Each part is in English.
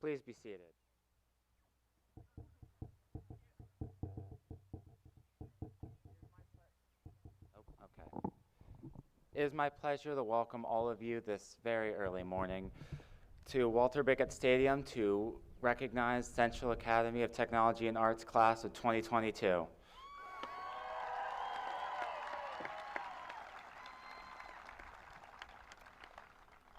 Please be seated. Okay. It is my pleasure to welcome all of you this very early morning to Walter Bickett Stadium to recognize Central Academy of Technology and Arts class of 2022.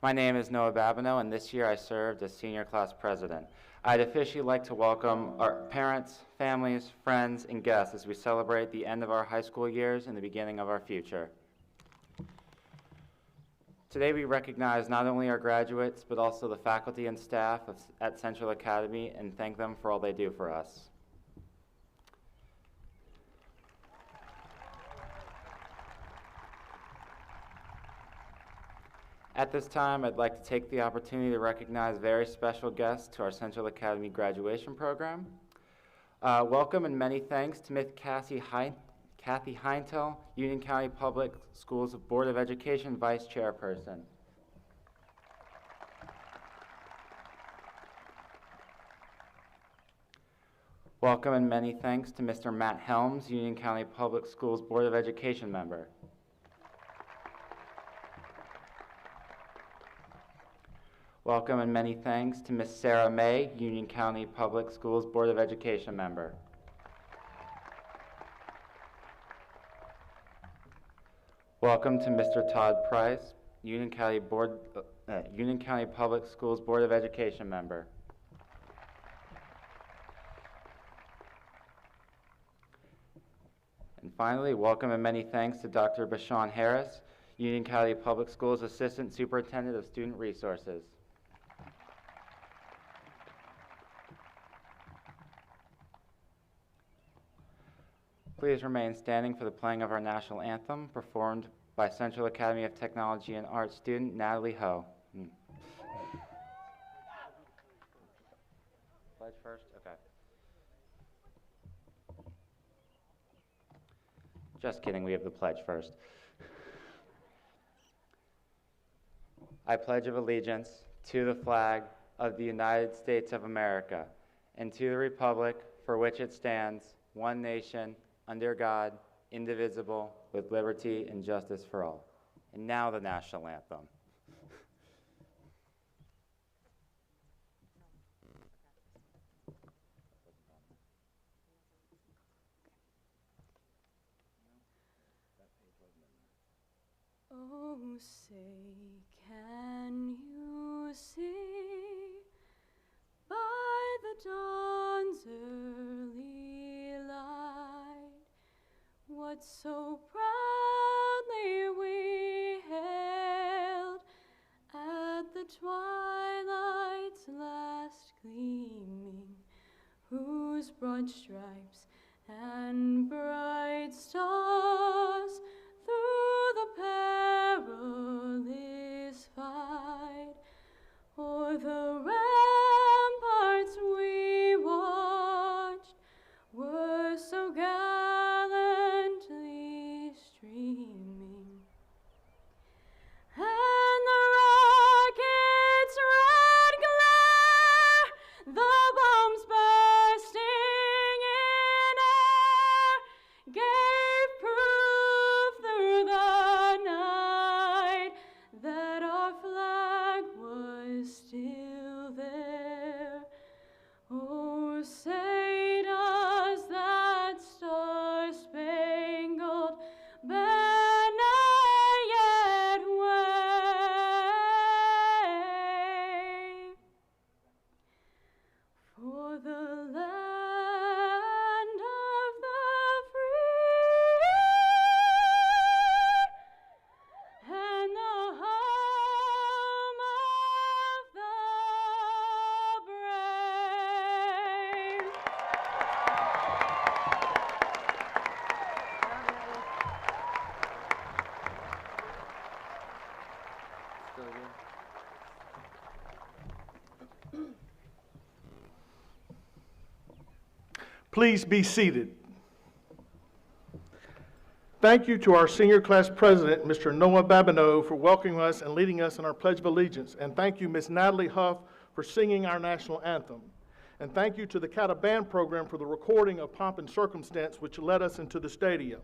My name is Noah Babineau, and this year I served as senior class president. I'd officially like to welcome our parents, families, friends, and guests as we celebrate the end of our high school years and the beginning of our future. Today we recognize not only our graduates, but also the faculty and staff at Central Academy and thank them for all they do for us. At this time, I'd like to take the opportunity to recognize very special guests to our Central Academy graduation program. Welcome and many thanks to Ms. Kathy Heintel, Union County Public Schools Board of Education Vice Chairperson. Welcome and many thanks to Mr. Matt Helms, Union County Public Schools Board of Education member. Welcome and many thanks to Ms. Sarah May, Union County Public Schools Board of Education member. Welcome to Mr. Todd Price, Union County Public Schools Board of Education member. And finally, welcome and many thanks to Dr. Bashan Harris, Union County Public Schools Assistant Superintendent of Student Resources. Please remain standing for the playing of our national anthem, performed by Central Academy of Technology and Arts student Natalie Ho. Pledge first? Okay. Just kidding, we have the pledge first. I pledge of allegiance to the flag of the United States of America and to the republic for which it stands, one nation, under God, indivisible, with liberty and justice for all. And now the national anthem. Oh, say, can you see by the dawn's early light what so proudly we hailed at the twilight's last gleaming, whose broad stripes and bright stars through the perilous fight o'er the ramparts we watched were so gallantly streaming, and the rocket's red glare, the bombs bursting in air, gave proof through the night that our flag was still there. Oh, say does that star-spangled banner yet wave for the land of the free and the home of the brave. Still good? Please be seated. Thank you to our senior class president, Mr. Noah Babineau, for welcoming us and leading us in our Pledge of Allegiance. And thank you, Ms. Natalie Huff, for singing our national anthem. And thank you to the Cata Band Program for the recording of Pomp and Circumstance, which led us into the stadium.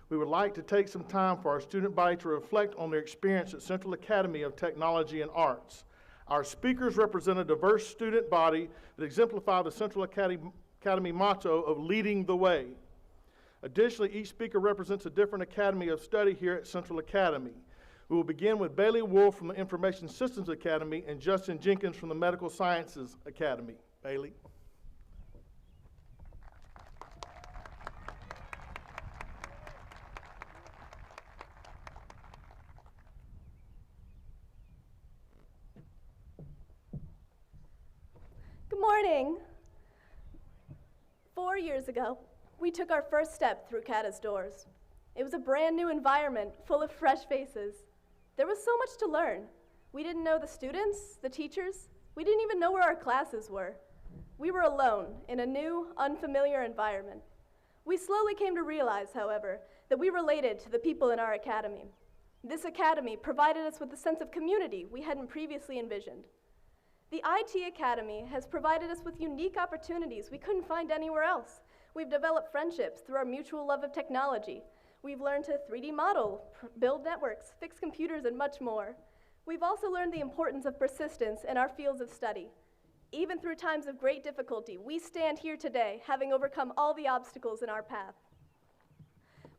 We would like to take some time for our student body to reflect on their experience at Central Academy of Technology and Arts. Our speakers represent a diverse student body that exemplify the Central Academy motto of leading the way. Additionally, each speaker represents a different academy of study here at Central Academy. We will begin with Bailey Wolf from the Information Systems Academy and Justin Jenkins from the Medical Sciences Academy. Bailey. Good morning. 4 years ago, we took our first step through Cata's doors. It was a brand new environment full of fresh faces. There was so much to learn. We didn't know the students, the teachers. We didn't even know where our classes were. We were alone in a new, unfamiliar environment. We slowly came to realize, however, that we related to the people in our academy. This academy provided us with a sense of community we hadn't previously envisioned. The IT Academy has provided us with unique opportunities we couldn't find anywhere else. We've developed friendships through our mutual love of technology. We've learned to 3D model, build networks, fix computers, and much more. We've also learned the importance of persistence in our fields of study. Even through times of great difficulty, we stand here today, having overcome all the obstacles in our path.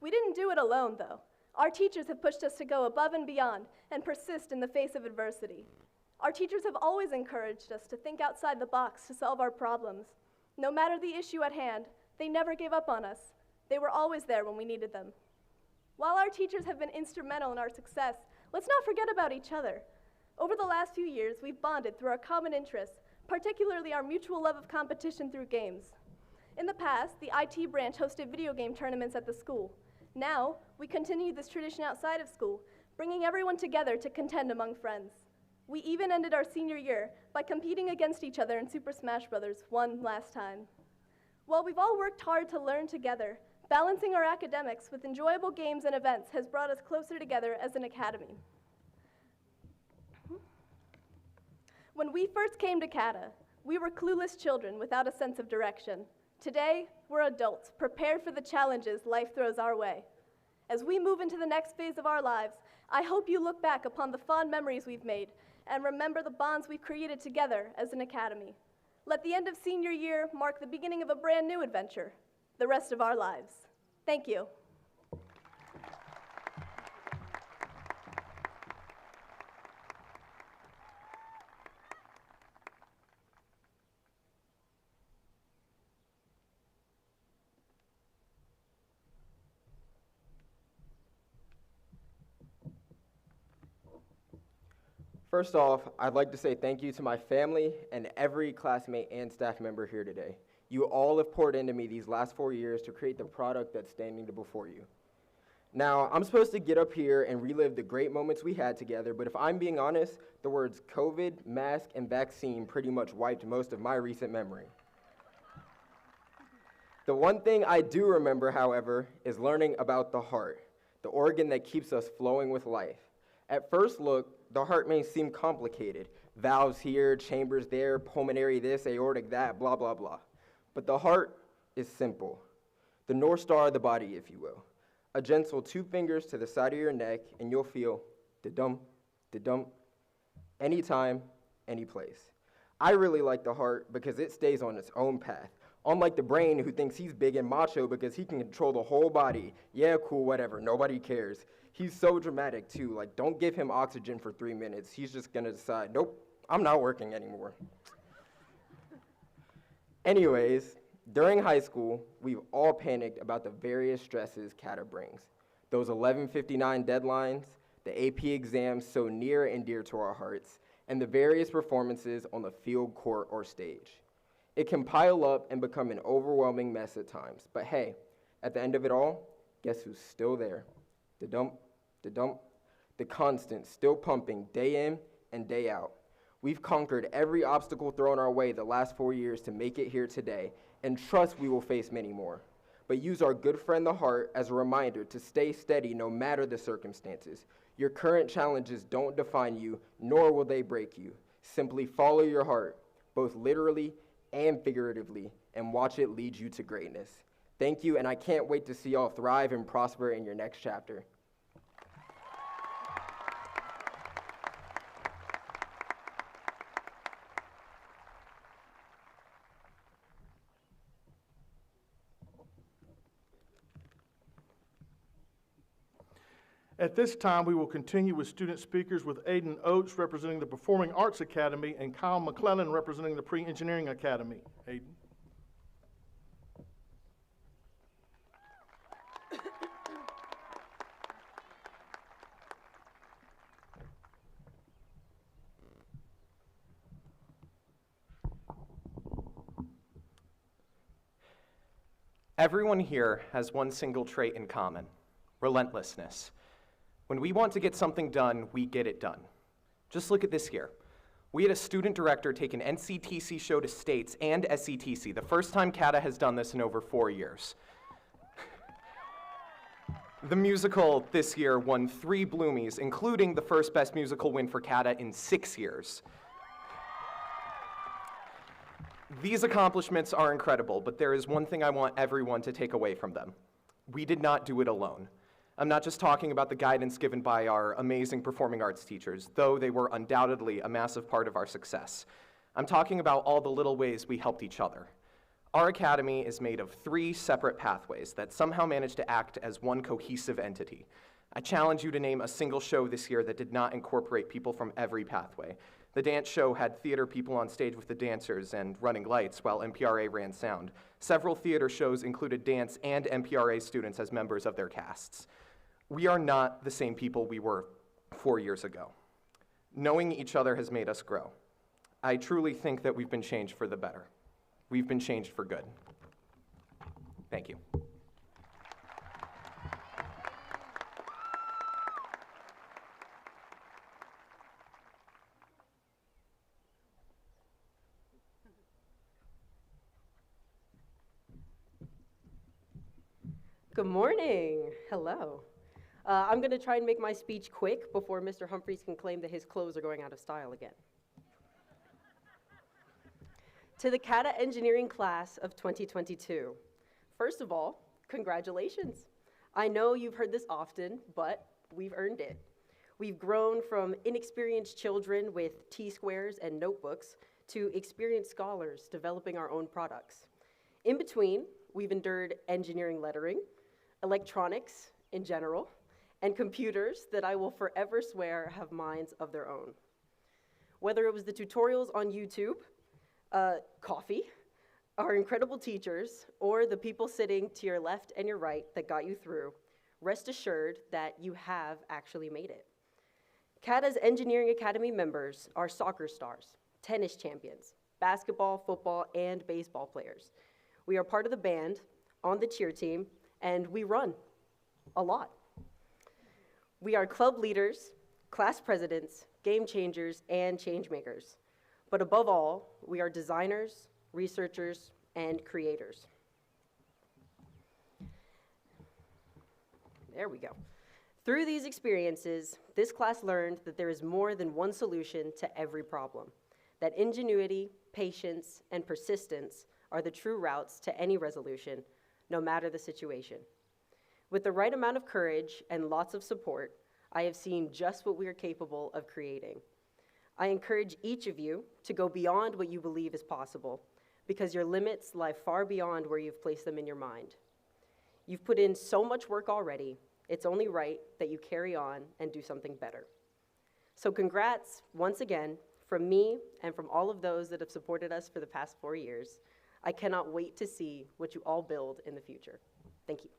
We didn't do it alone, though. Our teachers have pushed us to go above and beyond and persist in the face of adversity. Our teachers have always encouraged us to think outside the box to solve our problems. No matter the issue at hand, they never gave up on us. They were always there when we needed them. While our teachers have been instrumental in our success, let's not forget about each other. Over the last few years, we've bonded through our common interests, particularly our mutual love of competition through games. In the past, the IT branch hosted video game tournaments at the school. Now, we continue this tradition outside of school, bringing everyone together to contend among friends. We even ended our senior year by competing against each other in Super Smash Bros. One last time. While we've all worked hard to learn together, balancing our academics with enjoyable games and events has brought us closer together as an academy. When we first came to Cata, we were clueless children without a sense of direction. Today, we're adults, prepared for the challenges life throws our way. As we move into the next phase of our lives, I hope you look back upon the fond memories we've made and remember the bonds we've created together as an academy. Let the end of senior year mark the beginning of a brand new adventure, the rest of our lives. Thank you. First off, I'd like to say thank you to my family and every classmate and staff member here today. You all have poured into me these last 4 years to create the product that's standing before you. Now, I'm supposed to get up here and relive the great moments we had together, but if I'm being honest, the words COVID, mask, and vaccine pretty much wiped most of my recent memory. The one thing I do remember, however, is learning about the heart, the organ that keeps us flowing with life. At first look, the heart may seem complicated. Valves here, chambers there, pulmonary this, aortic that, blah, blah, blah. But the heart is simple. The North Star of the body, if you will. A gentle 2 fingers to the side of your neck, and you'll feel da-dum, da-dum, anytime, any place. I really like the heart because it stays on its own path. Unlike the brain who thinks he's big and macho because he can control the whole body. Yeah, cool, whatever, nobody cares. He's so dramatic too, like don't give him oxygen for 3 minutes. He's just gonna decide, nope, I'm not working anymore. Anyways, during high school, we've all panicked about the various stresses Cata brings. Those 11:59 deadlines, the AP exams so near and dear to our hearts, and the various performances on the field, court, or stage. It can pile up and become an overwhelming mess at times, but hey, at the end of it all, guess who's still there? Da-dump, da-dump, the constant, still pumping day in and day out. We've conquered every obstacle thrown our way the last 4 years to make it here today, and trust we will face many more. but use our good friend the heart as a reminder to stay steady no matter the circumstances. Your current challenges don't define you, nor will they break you. Simply follow your heart, both literally and figuratively, and watch it lead you to greatness. Thank you, and I can't wait to see y'all thrive and prosper in your next chapter. At this time, we will continue with student speakers with Aiden Oates representing the Performing Arts Academy and Kyle McClellan representing the Pre-Engineering Academy. Aiden. Everyone here has one single trait in common: relentlessness. When we want to get something done, we get it done. Just look at this here. We had a student director take an NCTC show to States and SCTC, the first time CATA has done this in over 4 years. The musical this year won 3 Bloomies, including the first Best Musical win for CATA in 6 years. These accomplishments are incredible, but there is one thing I want everyone to take away from them. We did not do it alone. I'm not just talking about the guidance given by our amazing performing arts teachers, though they were undoubtedly a massive part of our success. I'm talking about all the little ways we helped each other. Our academy is made of 3 separate pathways that somehow manage to act as one cohesive entity. I challenge you to name a single show this year that did not incorporate people from every pathway. The dance show had theater people on stage with the dancers and running lights, while MPRA ran sound. Several theater shows included dance and MPRA students as members of their casts. We are not the same people we were 4 years ago. Knowing each other has made us grow. I truly think that we've been changed for the better. We've been changed for good. Thank you. Good morning. Hello. I'm going to try and make my speech quick before Mr. Humphreys can claim that his clothes are going out of style again. To the CATA engineering class of 2022, first of all, congratulations. I know you've heard this often, but we've earned it. We've grown from inexperienced children with T-squares and notebooks to experienced scholars developing our own products. In between, we've endured engineering lettering, electronics in general, and computers that I will forever swear have minds of their own. Whether it was the tutorials on YouTube, coffee, our incredible teachers, or the people sitting to your left and your right that got you through, rest assured that you have actually made it. CATA's Engineering Academy members are soccer stars, tennis champions, basketball, football, and baseball players. We are part of the band, on the cheer team, and we run a lot. We are club leaders, class presidents, game changers, and change makers. But above all, we are designers, researchers, and creators. There we go. Through these experiences, this class learned that there is more than one solution to every problem, that ingenuity, patience, and persistence are the true routes to any resolution, no matter the situation. With the right amount of courage and lots of support, I have seen just what we are capable of creating. I encourage each of you to go beyond what you believe is possible, because your limits lie far beyond where you've placed them in your mind. You've put in so much work already, it's only right that you carry on and do something better. So congrats, once again, from me and from all of those that have supported us for the past 4 years. I cannot wait to see what you all build in the future. Thank you.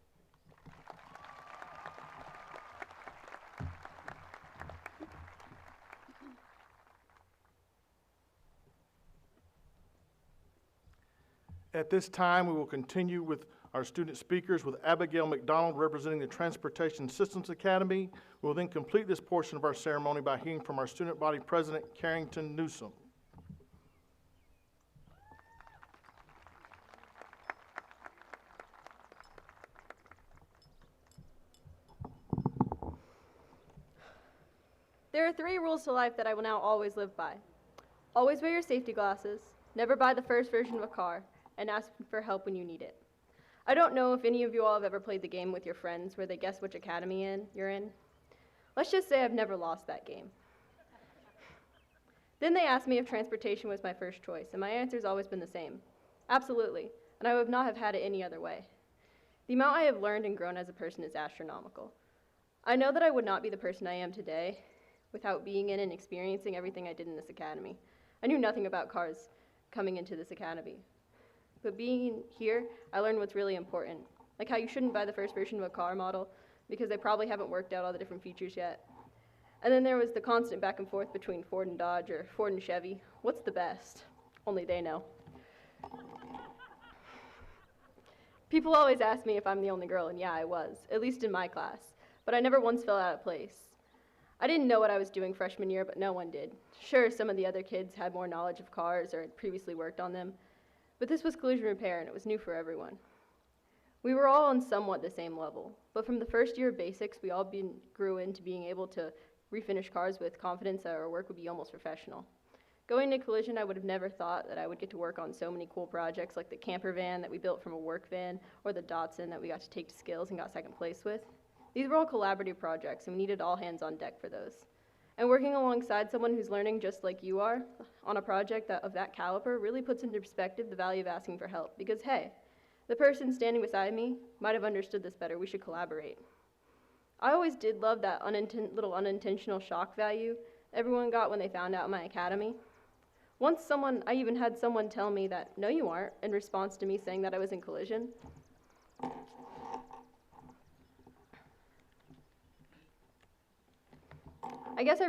At this time, we will continue with our student speakers with Abigail McDonald representing the Transportation Systems Academy. We will then complete this portion of our ceremony by hearing from our student body president, Carrington Newsom. There are 3 rules to life that I will now always live by. Always wear your safety glasses, never buy the first version of a car, and ask for help when you need it. I don't know if any of you all have ever played the game with your friends where they guess which academy you're in. Let's just say I've never lost that game. Then they asked me if transportation was my first choice, and my answer's always been the same. Absolutely, and I would not have had it any other way. The amount I have learned and grown as a person is astronomical. I know that I would not be the person I am today without being in and experiencing everything I did in this academy. I knew nothing about cars coming into this academy. But being here, I learned what's really important, like how you shouldn't buy the first version of a car model because they probably haven't worked out all the different features yet. And then there was the constant back and forth between Ford and Dodge or Ford and Chevy. What's the best? Only they know. People always ask me if I'm the only girl, and yeah, I was, at least in my class, but I never once felt out of place. I didn't know what I was doing freshman year, but no one did. Sure, some of the other kids had more knowledge of cars or had previously worked on them, but this was collision repair, and it was new for everyone. We were all on somewhat the same level, but from the first year of basics, we all grew into being able to refinish cars with confidence that our work would be almost professional. Going to collision, I would have never thought that I would get to work on so many cool projects like the camper van that we built from a work van or the Datsun that we got to take to skills and got second place with. These were all collaborative projects, and we needed all hands on deck for those. And working alongside someone who's learning just like you are on a project of that caliber really puts into perspective the value of asking for help. Because hey, the person standing beside me might have understood this better. We should collaborate. I always did love that little unintentional shock value everyone got when they found out my academy. I even had someone tell me that, no you aren't, in response to me saying that I was in collision. I guess I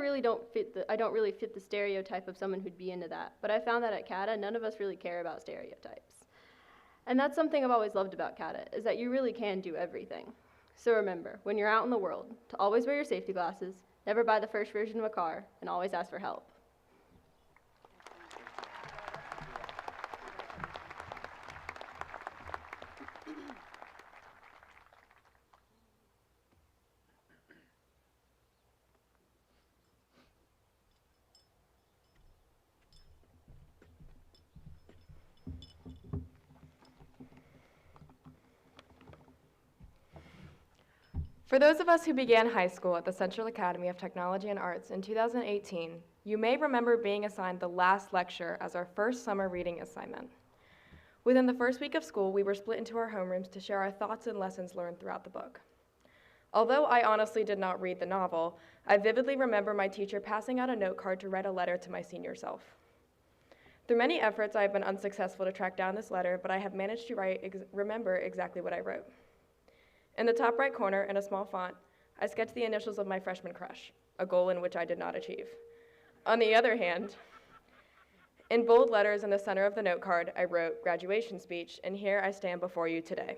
don't really fit the stereotype of someone who'd be into that, but I found that at CATA, none of us really care about stereotypes. And that's something I've always loved about CATA, is that you really can do everything. So remember, when you're out in the world, to always wear your safety glasses, never buy the first version of a car, and always ask for help. For those of us who began high school at the Central Academy of Technology and Arts in 2018, you may remember being assigned the last lecture as our first summer reading assignment. Within the first week of school, we were split into our homerooms to share our thoughts and lessons learned throughout the book. Although I honestly did not read the novel, I vividly remember my teacher passing out a note card to write a letter to my senior self. Through many efforts, I have been unsuccessful to track down this letter, but I have managed to remember exactly what I wrote. In the top right corner, in a small font, I sketched the initials of my freshman crush, a goal in which I did not achieve. On the other hand, in bold letters in the center of the note card, I wrote graduation speech, and here I stand before you today.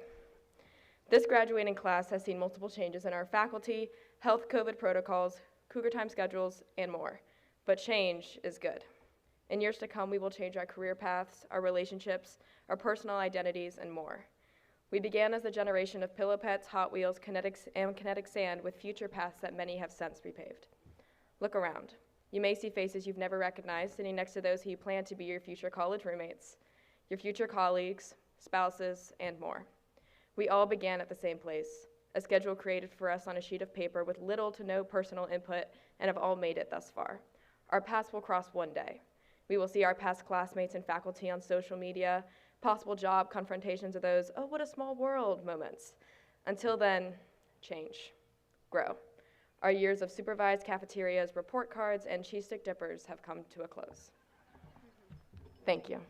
This graduating class has seen multiple changes in our faculty, health COVID protocols, cougar time schedules, and more. But change is good. In years to come, we will change our career paths, our relationships, our personal identities, and more. We began as a generation of pillow pets, Hot Wheels, kinetic sand with future paths that many have since repaved. Look around. You may see faces you've never recognized sitting next to those who you plan to be your future college roommates, your future colleagues, spouses, and more. We all began at the same place, a schedule created for us on a sheet of paper with little to no personal input, and have all made it thus far. Our paths will cross one day. We will see our past classmates and faculty on social media, possible job confrontations of those, oh, what a small world moments. Until then, change, grow. Our years of supervised cafeterias, report cards, and cheese stick dippers have come to a close. Thank you.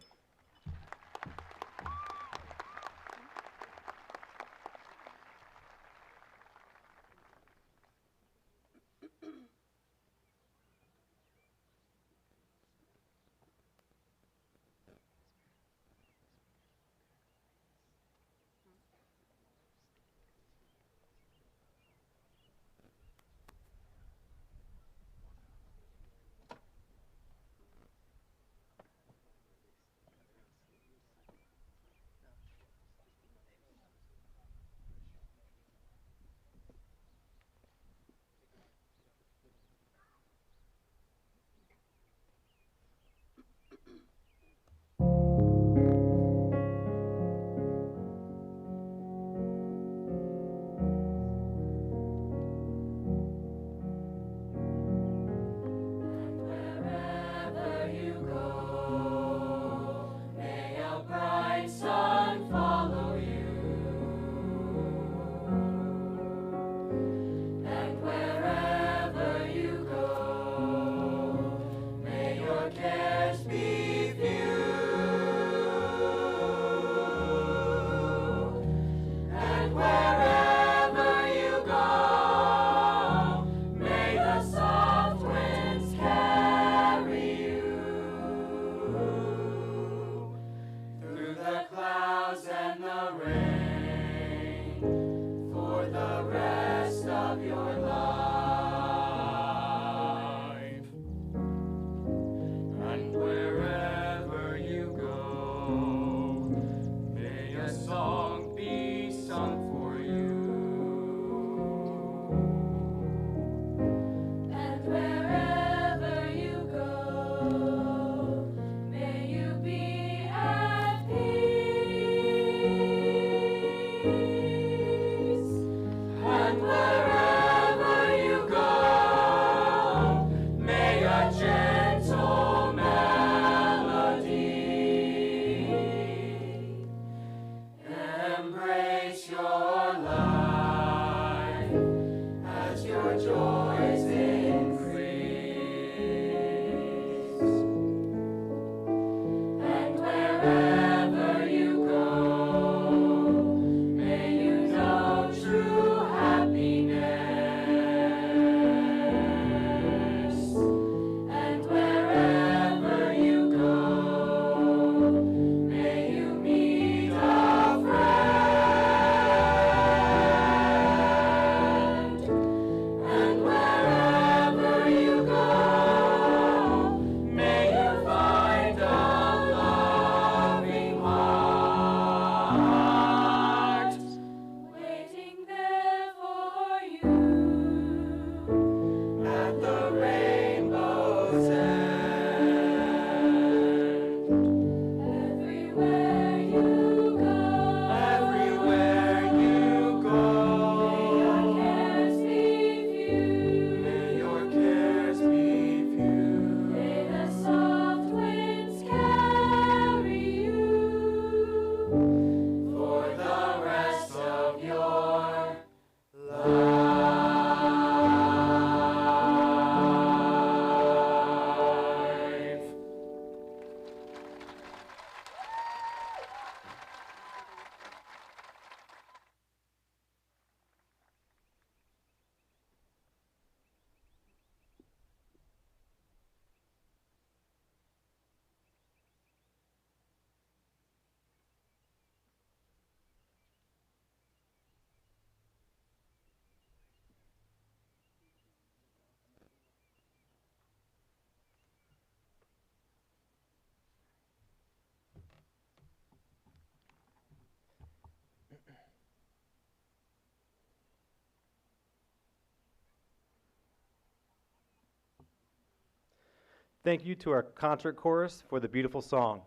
Thank you to our concert chorus for the beautiful song.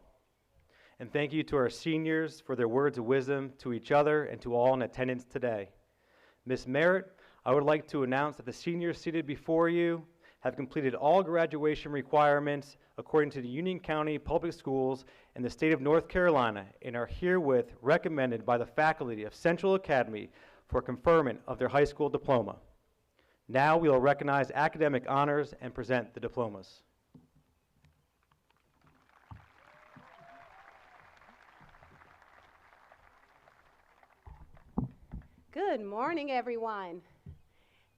And thank you to our seniors for their words of wisdom to each other and to all in attendance today. Ms. Merritt, I would like to announce that the seniors seated before you have completed all graduation requirements according to the Union County Public Schools in the state of North Carolina and are herewith recommended by the faculty of Central Academy for conferment of their high school diploma. Now we will recognize academic honors and present the diplomas. Good morning, everyone.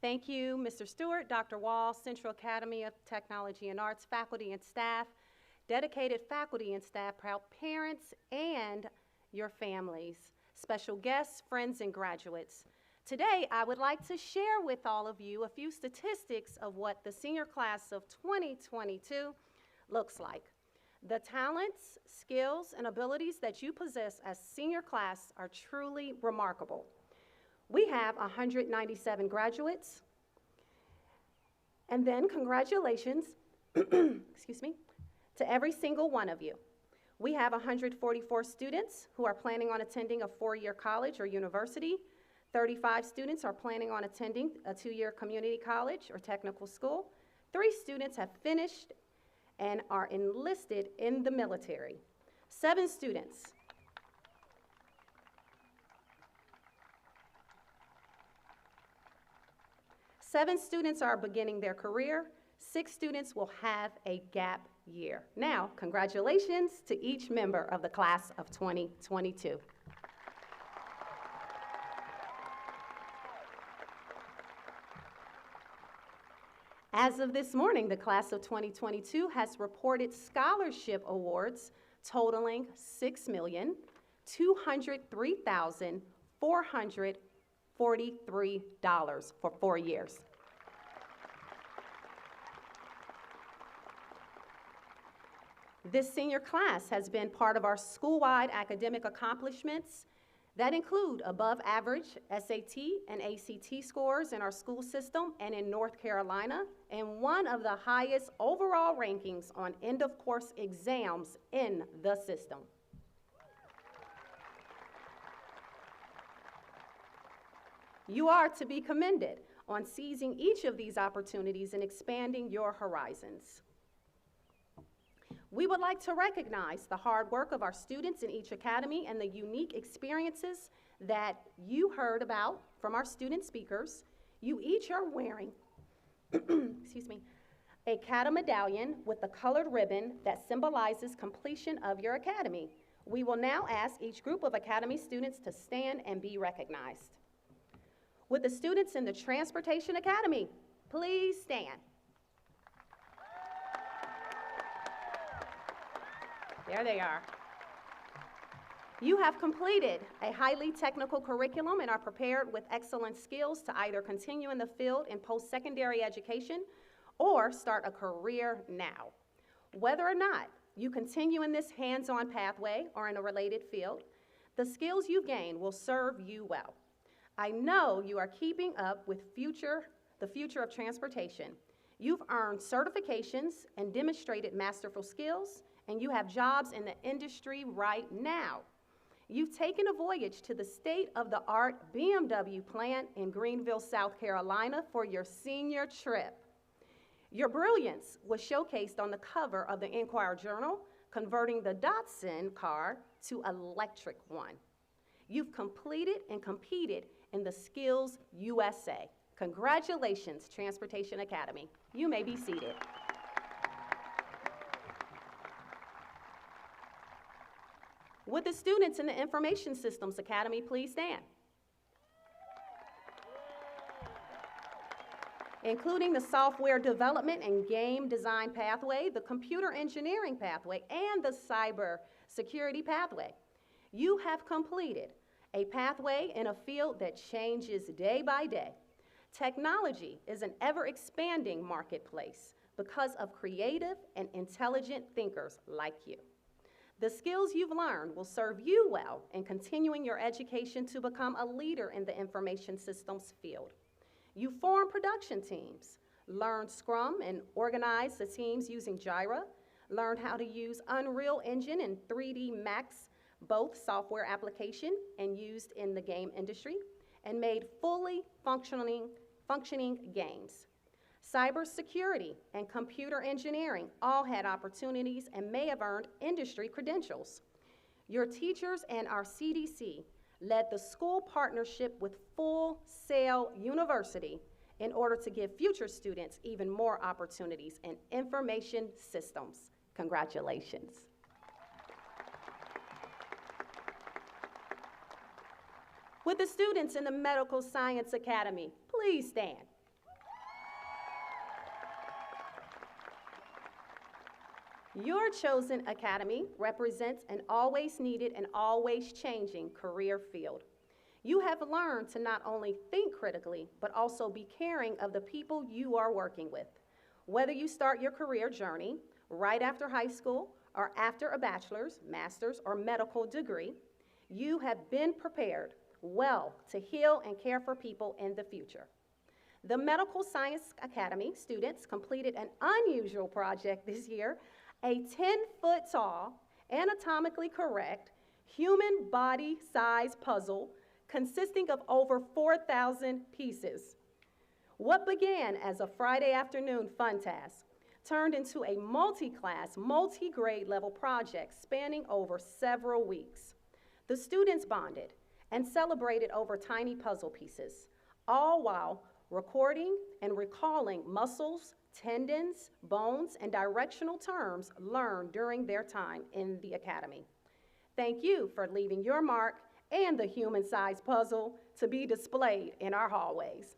Thank you, Mr. Stewart, Dr. Wall, Central Academy of Technology and Arts faculty and staff, dedicated faculty and staff, proud parents, and your families, special guests, friends, and graduates. Today, I would like to share with all of you a few statistics of what the senior class of 2022 looks like. The talents, skills, and abilities that you possess as senior class are truly remarkable. We have 197 graduates, and then congratulations, excuse me, to every single one of you. We have 144 students who are planning on attending a 4-year college or university. 35 students are planning on attending a 2-year community college or technical school. 3 students have finished and are enlisted in the military. 7 students are beginning their career. 6 students will have a gap year. Now, congratulations to each member of the class of 2022. As of this morning, the class of 2022 has reported scholarship awards totaling $6,203,443 for 4 years. This senior class has been part of our school-wide academic accomplishments that include above average SAT and ACT scores in our school system and in North Carolina, and one of the highest overall rankings on end-of-course exams in the system. You are to be commended on seizing each of these opportunities and expanding your horizons. We would like to recognize the hard work of our students in each academy and the unique experiences that you heard about from our student speakers. You each are wearing, excuse me, a CATA medallion with the colored ribbon that symbolizes completion of your academy. We will now ask each group of academy students to stand and be recognized. Would the students in the Transportation Academy please stand? There they are. You have completed a highly technical curriculum and are prepared with excellent skills to either continue in the field in post-secondary education or start a career now. Whether or not you continue in this hands-on pathway or in a related field, the skills you gain will serve you well. I know you are keeping up with the future of transportation. You've earned certifications and demonstrated masterful skills, and you have jobs in the industry right now. You've taken a voyage to the state-of-the-art BMW plant in Greenville, South Carolina for your senior trip. Your brilliance was showcased on the cover of the Enquirer Journal, converting the Datsun car to electric one. You've completed and competed in the Skills USA. Congratulations, Transportation Academy. You may be seated. Would the students in the Information Systems Academy please stand? Including the software development and game design pathway, the computer engineering pathway, and the cyber security pathway. You have completed a pathway in a field that changes day by day. Technology is an ever-expanding marketplace because of creative and intelligent thinkers like you. The skills you've learned will serve you well in continuing your education to become a leader in the information systems field. You form production teams, learned Scrum and organized the teams using Jira, learned how to use Unreal Engine and 3D Max, both software application and used in the game industry, and made fully functioning games. Cybersecurity and computer engineering all had opportunities and may have earned industry credentials. Your teachers and our CDC led the school partnership with Full Sail University in order to give future students even more opportunities in information systems. Congratulations. Would the students in the Medical Science Academy please stand? Your chosen academy represents an always needed and always changing career field. You have learned to not only think critically, but also be caring of the people you are working with. Whether you start your career journey right after high school or after a bachelor's, master's, or medical degree, you have been prepared well to heal and care for people in the future. The Medical Science Academy students completed an unusual project this year, a 10-foot tall, anatomically correct, human body size puzzle consisting of over 4,000 pieces. What began as a Friday afternoon fun task turned into a multi-class, multi-grade level project spanning over several weeks. The students bonded and celebrated over tiny puzzle pieces, all while recording and recalling muscles, tendons, bones, and directional terms learned during their time in the academy. Thank you for leaving your mark and the human-sized puzzle to be displayed in our hallways.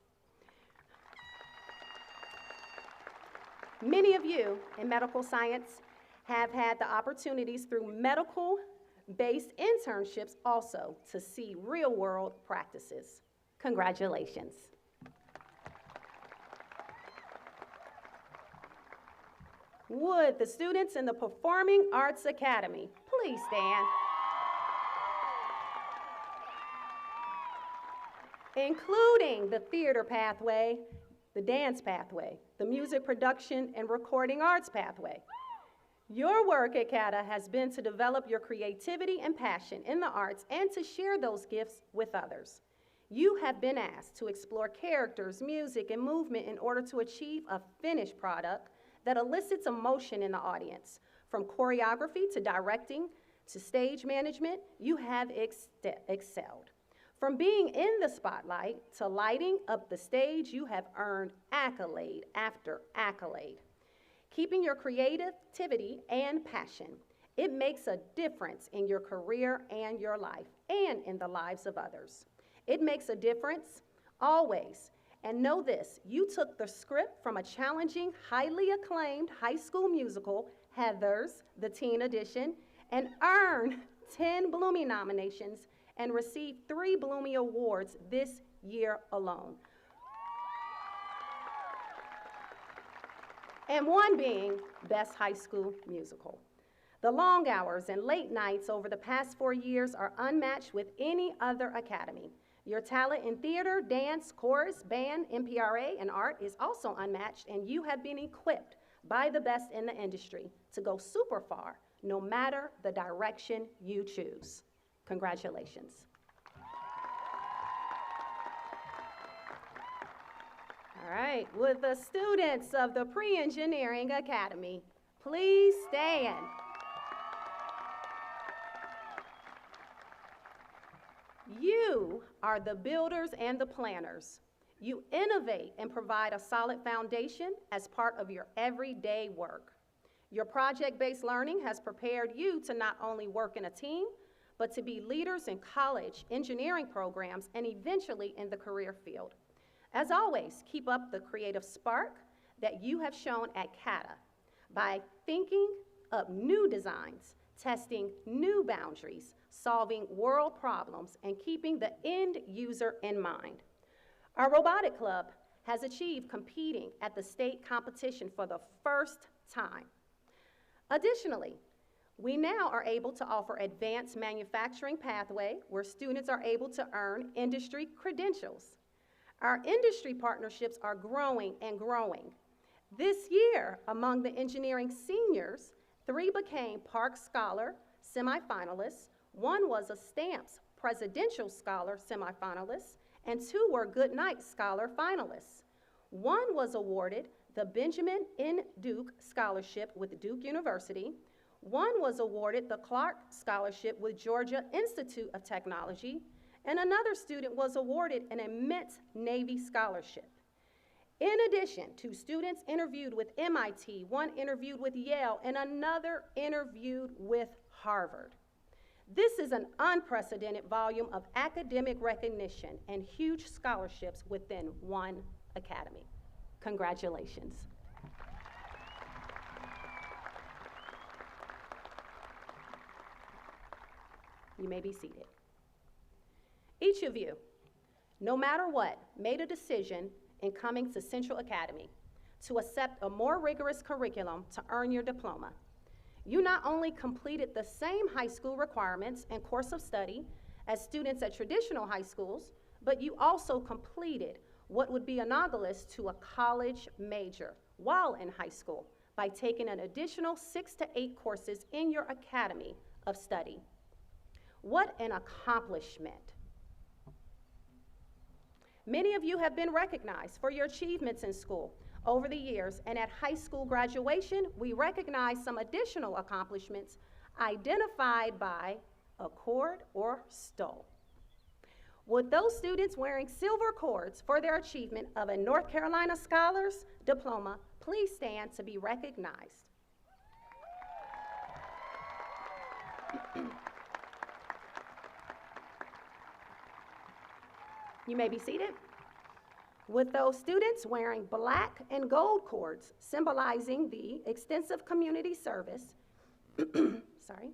Many of you in medical science have had the opportunities through medical-based internships also to see real-world practices. Congratulations. Would the students in the Performing Arts Academy please stand? Including the theater pathway, the dance pathway, the music production and recording arts pathway. Your work at CATA has been to develop your creativity and passion in the arts and to share those gifts with others. You have been asked to explore characters, music, and movement in order to achieve a finished product that elicits emotion in the audience. From choreography to directing to stage management, you have excelled. From being in the spotlight to lighting up the stage, you have earned accolade after accolade. Keeping your creativity and passion, it makes a difference in your career and your life, and in the lives of others. It makes a difference always. And know this, you took the script from a challenging, highly acclaimed high school musical, Heathers, the teen edition, and earned 10 Bloomie nominations and received 3 Bloomie Awards this year alone. And one being Best High School Musical. The long hours and late nights over the past 4 years are unmatched with any other academy. Your talent in theater, dance, chorus, band, MPRA, and art is also unmatched, and you have been equipped by the best in the industry to go super far, no matter the direction you choose. Congratulations. All right, would the students of the Pre-Engineering Academy please stand? You are the builders and the planners. You innovate and provide a solid foundation as part of your everyday work. Your project-based learning has prepared you to not only work in a team, but to be leaders in college, engineering programs, and eventually in the career field. As always, keep up the creative spark that you have shown at CATA by thinking up new designs, testing new boundaries, solving world problems, and keeping the end user in mind. Our robotic club has achieved competing at the state competition for the first time. Additionally, we now are able to offer advanced manufacturing pathway where students are able to earn industry credentials. Our industry partnerships are growing and growing. This year, among the engineering seniors, 3 became Park Scholar semifinalists, 1 was a Stamps Presidential Scholar semifinalist, and 2 were Goodnight Scholar finalists. 1 was awarded the Benjamin N. Duke Scholarship with Duke University. 1 was awarded the Clark Scholarship with Georgia Institute of Technology, and another student was awarded an immense Navy Scholarship. In addition, 2 students interviewed with MIT, 1 interviewed with Yale, and another interviewed with Harvard. This is an unprecedented volume of academic recognition and huge scholarships within one academy. Congratulations. You may be seated. Each of you, no matter what, made a decision in coming to Central Academy to accept a more rigorous curriculum to earn your diploma. You not only completed the same high school requirements and course of study as students at traditional high schools, but you also completed what would be analogous to a college major while in high school by taking an additional 6 to 8 courses in your academy of study. What an accomplishment. Many of you have been recognized for your achievements in school over the years, and at high school graduation, we recognize some additional accomplishments identified by Accord or Stoll. Would those students wearing silver cords for their achievement of a North Carolina Scholars Diploma please stand to be recognized? You may be seated. With those students wearing black and gold cords symbolizing the extensive community service, sorry,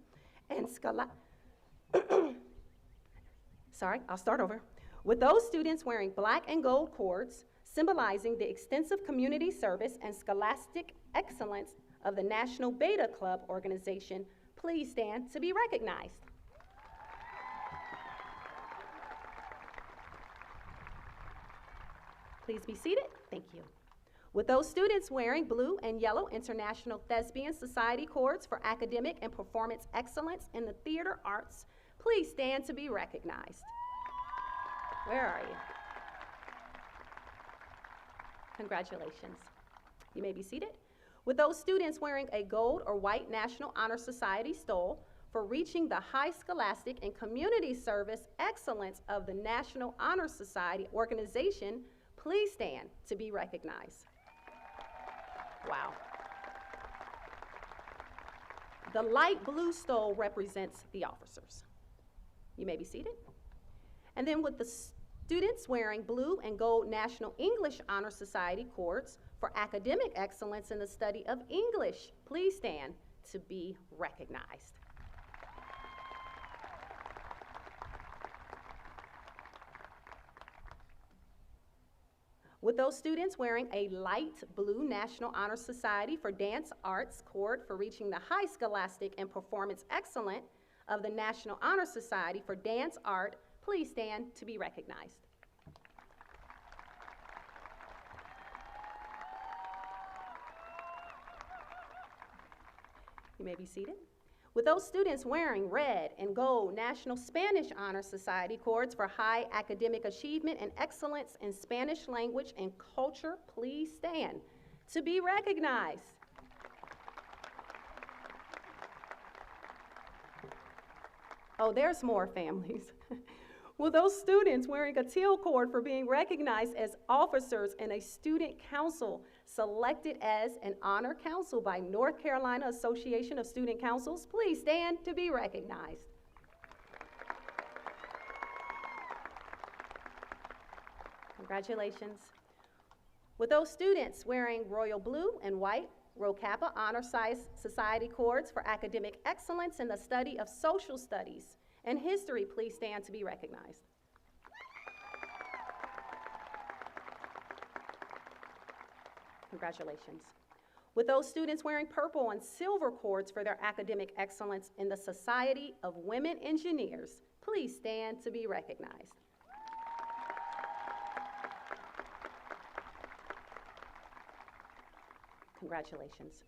and With those students wearing black and gold cords symbolizing the extensive community service and scholastic excellence of the National Beta Club organization, please stand to be recognized. Please be seated. Thank you. With those students wearing blue and yellow International Thespian Society cords for academic and performance excellence in the theater arts, please stand to be recognized. Where are you? Congratulations. You may be seated. With those students wearing a gold or white National Honor Society stole for reaching the high scholastic and community service excellence of the National Honor Society organization, please stand to be recognized. Wow. The light blue stole represents the officers. You may be seated. And then with the students wearing blue and gold National English Honor Society cords for academic excellence in the study of English, please stand to be recognized. With those students wearing a light blue National Honor Society for Dance Arts cord for reaching the high scholastic and performance excellence of the National Honor Society for Dance Art, please stand to be recognized. You may be seated. With those students wearing red and gold National Spanish Honor Society cords for high academic achievement and excellence in Spanish language and culture, please stand to be recognized. Oh, there's more families. With those students wearing a teal cord for being recognized as officers in a student council selected as an honor council by North Carolina Association of Student Councils, please stand to be recognized. Congratulations. With those students wearing royal blue and white Rho Kappa Honor Society cords for academic excellence in the study of social studies and history, please stand to be recognized. Congratulations. With those students wearing purple and silver cords for their academic excellence in the Society of Women Engineers, please stand to be recognized. Congratulations.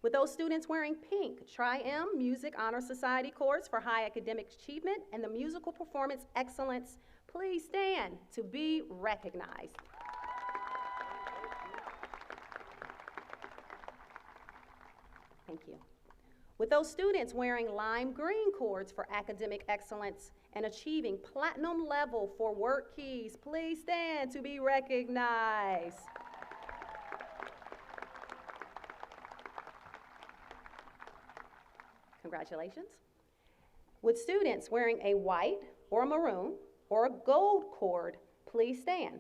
With those students wearing pink Tri-M Music Honor Society cords for high academic achievement and the musical performance excellence, please stand to be recognized. Thank you. With those students wearing lime green cords for academic excellence and achieving platinum level for work keys, please stand to be recognized. Congratulations. With students wearing a white or maroon or a gold cord, please stand.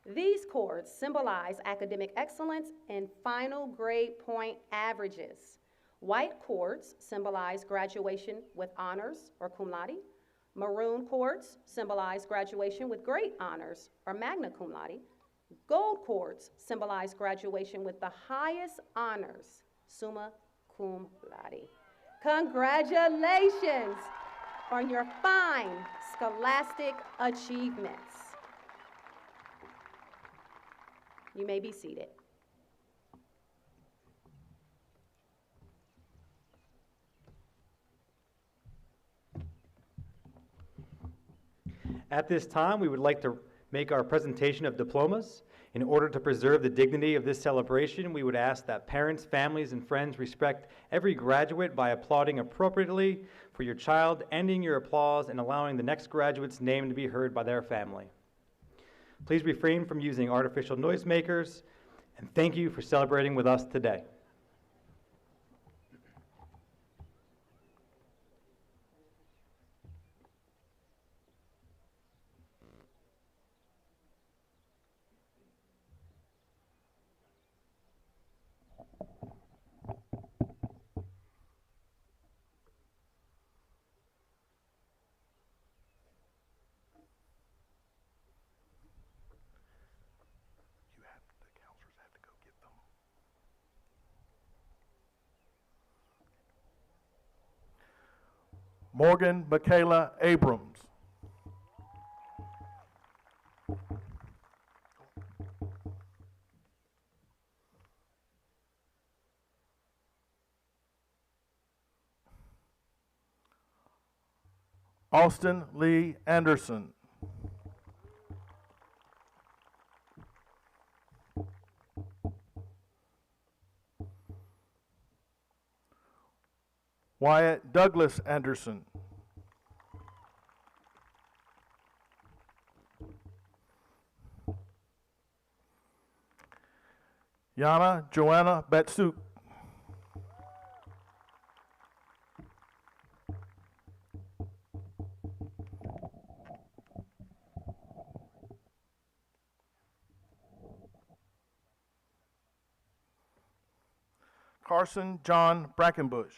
These cords symbolize academic excellence and final grade point averages. White cords symbolize graduation with honors or cum laude. Maroon cords symbolize graduation with great honors or magna cum laude. Gold cords symbolize graduation with the highest honors, summa cum laude. Congratulations on your fine scholastic achievements. You may be seated. At this time, we would like to make our presentation of diplomas. In order to preserve the dignity of this celebration, we would ask that parents, families, and friends respect every graduate by applauding appropriately for your child, ending your applause, and allowing the next graduate's name to be heard by their family. Please refrain from using artificial noisemakers, and thank you for celebrating with us today. Morgan Michaela Abrams. Austin Lee Anderson. Wyatt Douglas Anderson. Yana Joanna Batsuk. Carson John Brackenbush.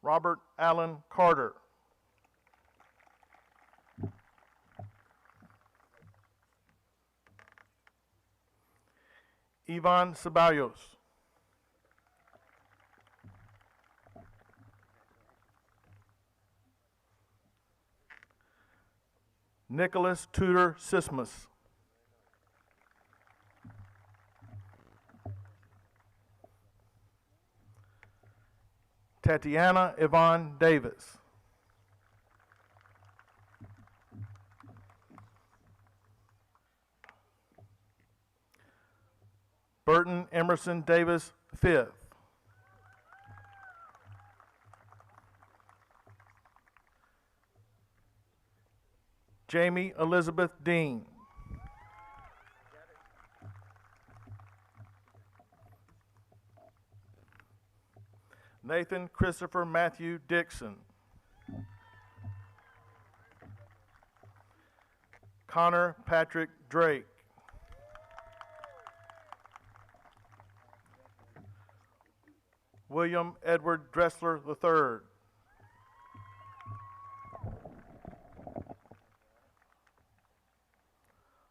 Robert Allen Carter. Ivan Ceballos. Nicholas Tudor Sismus. Tatiana Yvonne Davis. Burton Emerson Davis, 5th. Jamie Elizabeth Dean. Nathan Christopher Matthew Dixon. Connor Patrick Drake. William Edward Dressler III.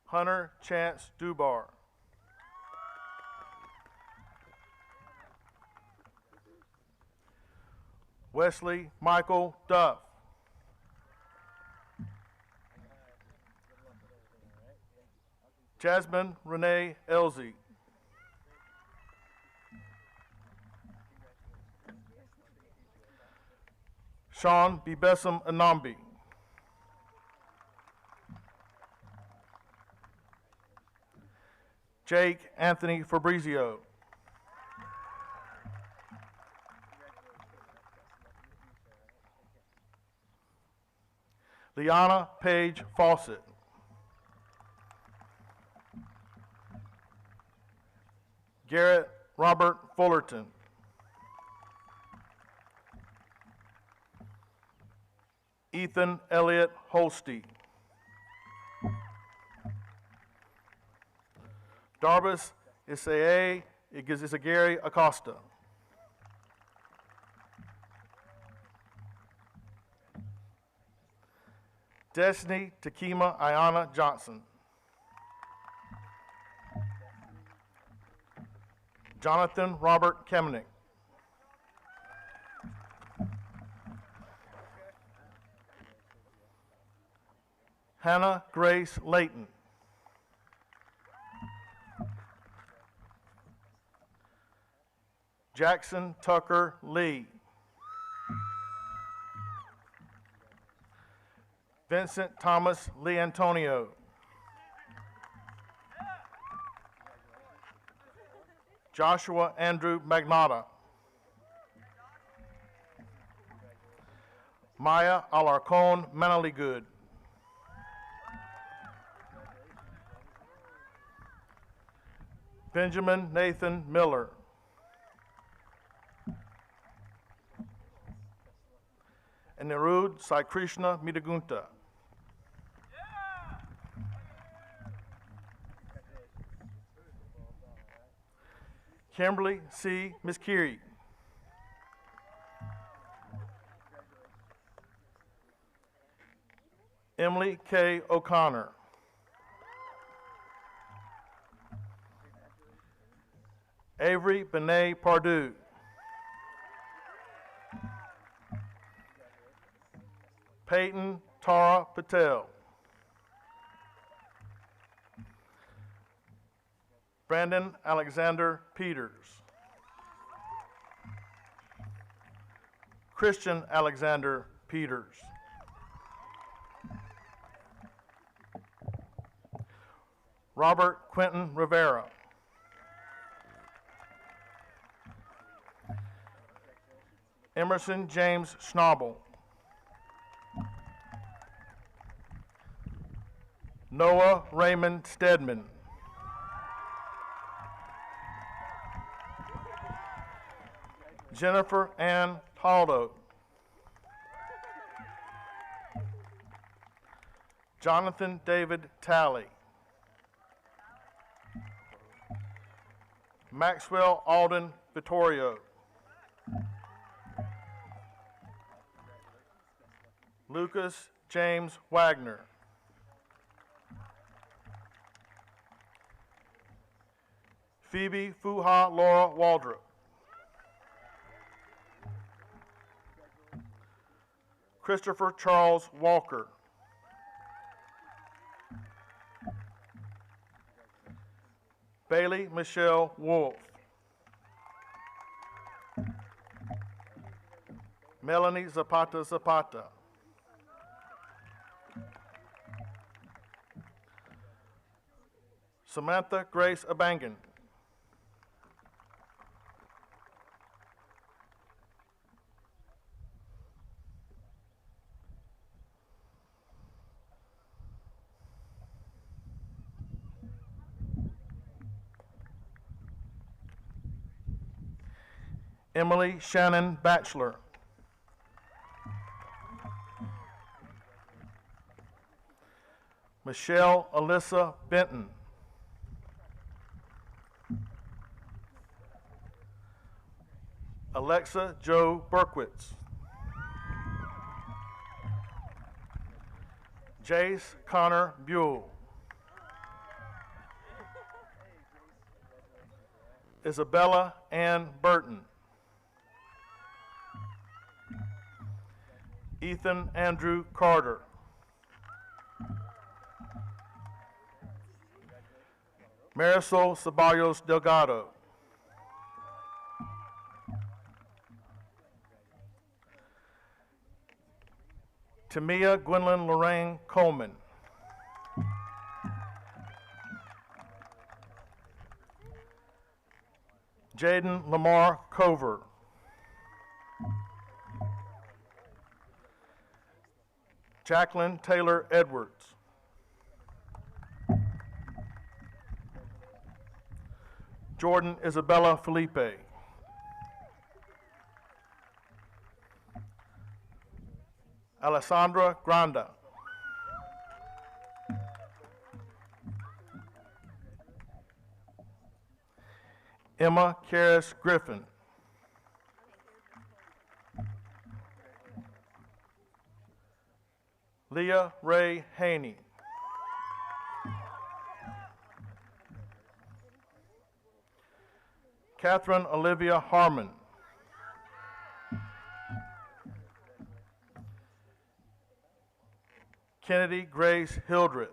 Hunter Chance Dubar. Wesley Michael Duff. Jasmine Renee Elsie. Sean Bibesum Anambi. Jake Anthony Fabrizio. Liana Page Fawcett. Garrett Robert Fullerton. Ethan Elliott Holste. Darbus Isaiah Isagari Acosta. Destiny Takima Ayana Johnson. Jonathan Robert Kemnick. Hannah Grace Layton. Jackson Tucker Lee. Vincent Thomas Lee Antonio. Joshua Andrew Magnata. Maya Alarcon Manaligood. Benjamin Nathan Miller. And Nirud Sai Krishna Midagunta. Kimberly C. Miskiri. Emily K. O'Connor. Avery Benet Pardue. Peyton Tara Patel. Brandon Alexander Peters. Christian Alexander Peters. Robert Quentin Rivera. Emerson James Schnabel. Noah Raymond Stedman. Jennifer Ann Taldo. Jonathan David Talley. Maxwell Alden Vittorio. Lucas James Wagner. Phoebe Fuha Laura Waldrop. Christopher Charles Walker. Bailey Michelle Wolf. Melanie Zapata Zapata. Samantha Grace Abangan. Emily Shannon Batchelor. Michelle Alyssa Benton. Alexa Joe Berkowitz. Jace Connor Buell. Isabella Ann Burton. Ethan Andrew Carter. Marisol Ceballos Delgado. Tamia Gwendolyn Lorraine Coleman. Jaden Lamar Cover. Jacqueline Taylor Edwards. Jordan Isabella Felipe. Alessandra Granda. Emma Karis Griffin. Leah Ray Haney. Catherine Olivia Harmon. Kennedy Grace Hildreth.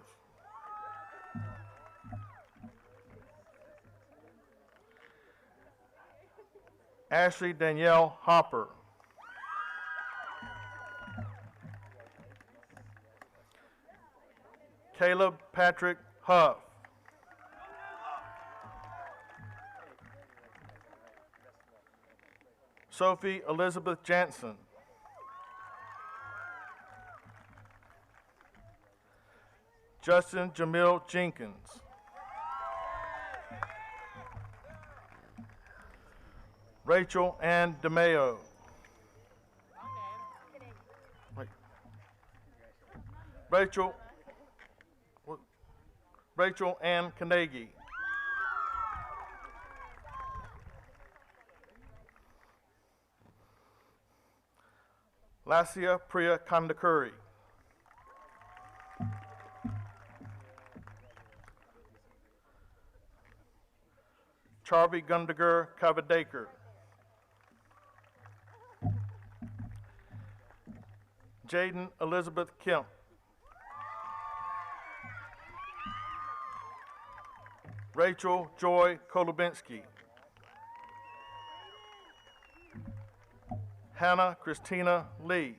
Ashley Danielle Hopper. Caleb Patrick Huff. Sophie Elizabeth Jansen. Justin Jamil Jenkins. Rachel Ann DeMeo. Rachel Ann Carnegie. Lassia Priya Kandakuri. Charvi Gundager Kavadekar. Jaden Elizabeth Kemp. Rachel Joy Kolubinsky. Hannah Christina Lee.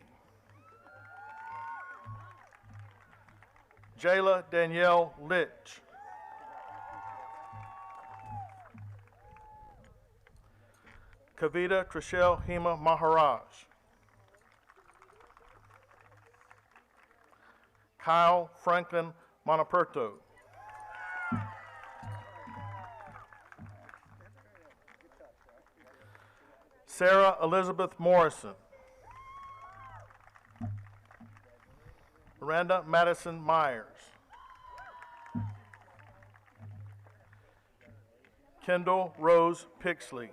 Jayla Danielle Litch. Kavita Trishelle Hema Maharaj. Kyle Franklin Monaperto. Sarah Elizabeth Morrison. Miranda Madison Myers. Kendall Rose Pixley.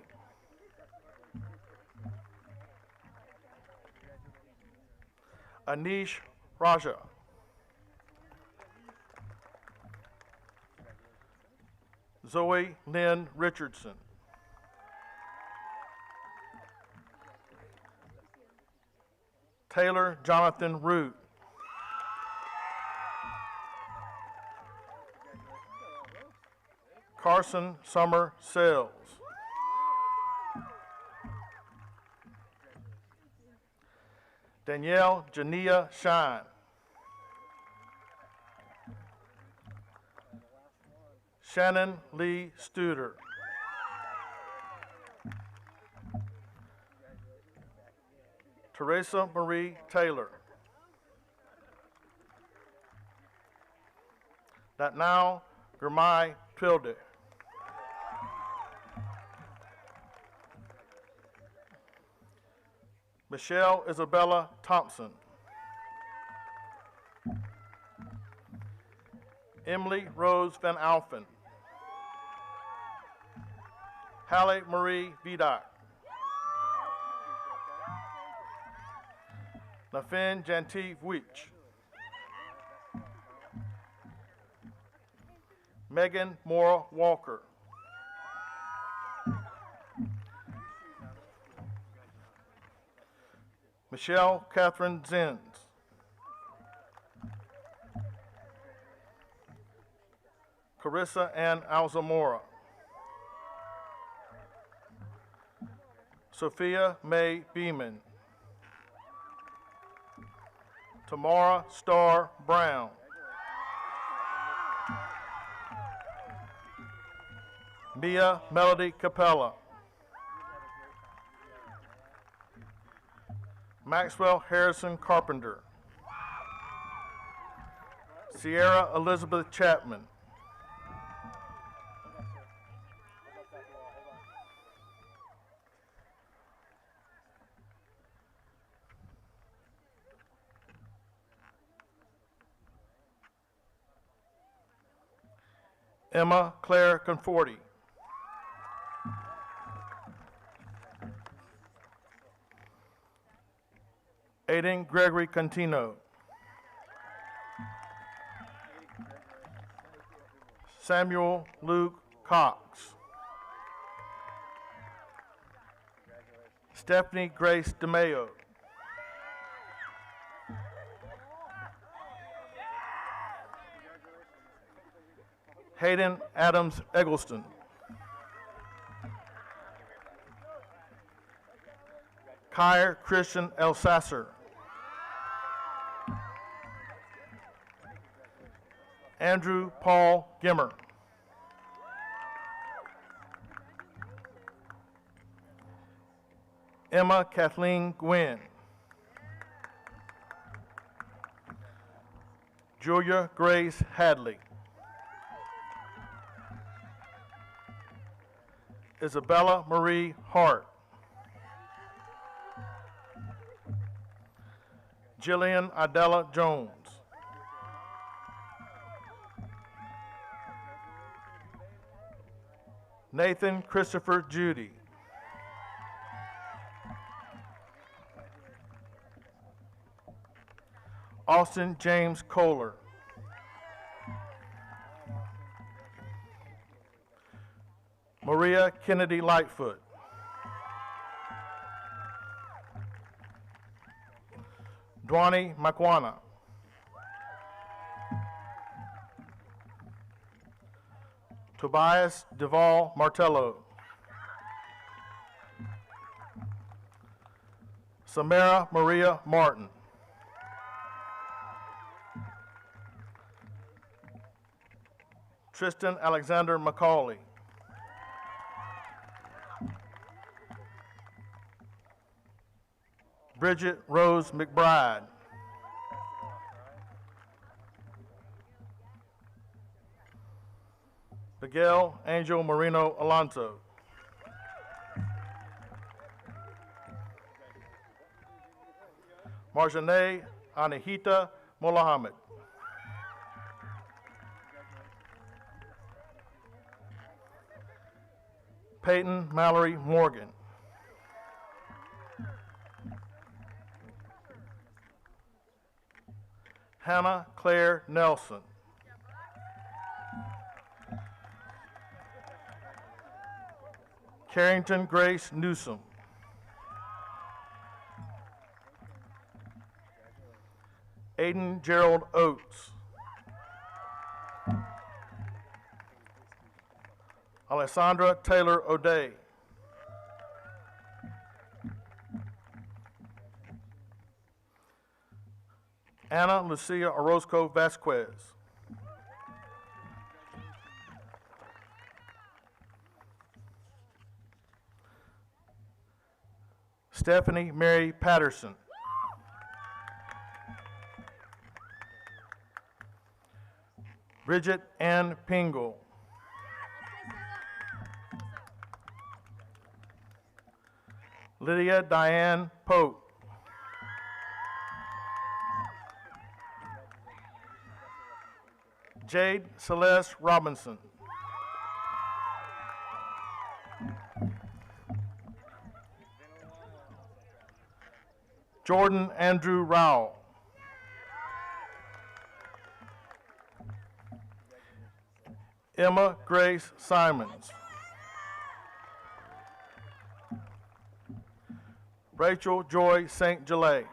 Anish Raja. Zoe Lynn Richardson. Taylor Jonathan Root. Carson Summer Sells. Danielle Jania Shine. Shannon Lee Studer. Teresa Marie Taylor. That now Germai Pilde. Michelle Isabella Thompson. Emily Rose Van Alphen. Halle Marie Vidak. Nafin Jantiv Weech. Megan Mora Walker. Michelle Catherine Zins. Carissa Ann Alzamora. Sophia May Beeman. Tamara Starr Brown. Mia Melody Capella. Maxwell Harrison Carpenter. Sierra Elizabeth Chapman. Emma Claire Conforti. Aiden Gregory Contino. Samuel Luke Cox. Stephanie Grace DeMayo. Hayden Adams Eggleston. Kyer Christian Elsasser. Andrew Paul Gimmer. Emma Kathleen Gwynn. Julia Grace Hadley. Isabella Marie Hart. Jillian Adela Jones. Nathan Christopher Judy. Austin James Kohler. Maria Kennedy Lightfoot. Dwani Makwana. Tobias Duvall Martello. Samara Maria Martin. Tristan Alexander McCauley. Bridget Rose McBride. Miguel Angel Marino Alonso. Marjane Anahita Mohammed. Peyton Mallory Morgan. Hannah Claire Nelson. Carrington Grace Newsom. Aiden Gerald Oates. Alessandra Taylor O'Day. Anna Lucia Orozco Vasquez. Stephanie Mary Patterson. Bridget Ann Pingle. Lydia Diane Pope. Jade Celeste Robinson. Jordan Andrew Rowell. Emma Grace Simons. Rachel Joy St. Gelay.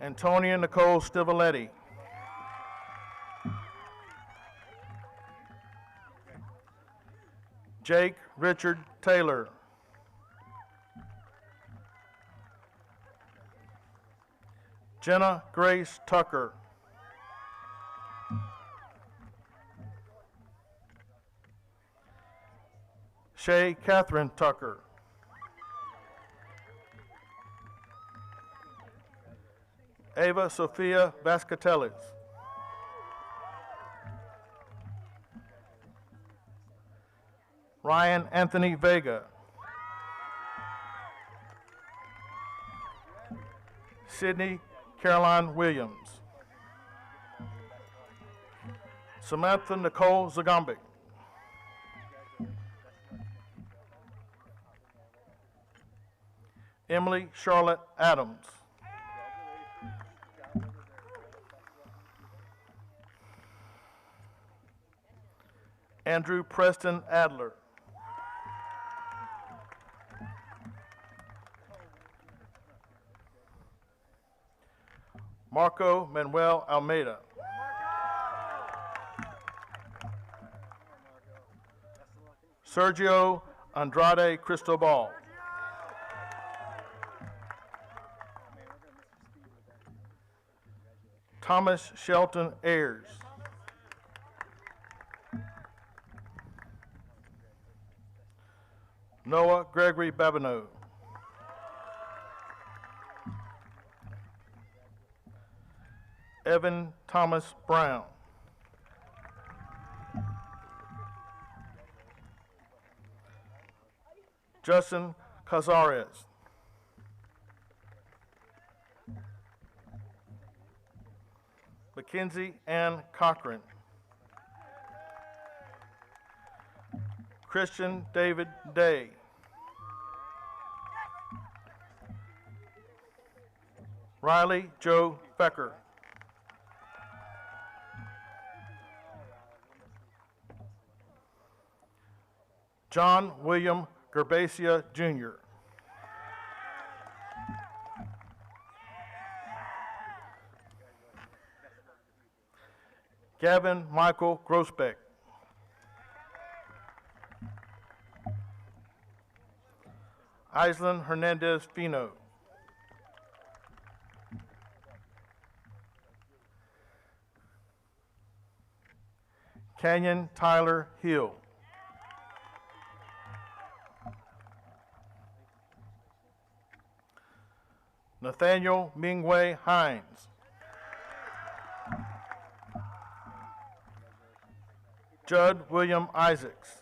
Antonia Nicole Stivoletti. Jake Richard Taylor. Jenna Grace Tucker. Shay Catherine Tucker. Ava Sophia Vascatellis. Ryan Anthony Vega. Sydney Caroline Williams. Samantha Nicole Zagombic. Emily Charlotte Adams. Andrew Preston Adler. Marco Manuel Almeida. Sergio Andrade Cristobal. Thomas Shelton Ayers. Noah Gregory Babineau. Evan Thomas Brown. Justin Cazares. Mackenzie Ann Cochran. Christian David Day. Riley Joe Becker. John William Gerbasia Jr. Gavin Michael Grossbeck. Island Hernandez Fino. Canyon Tyler Hill. Nathaniel Mingwei Hines. Judd William Isaacs.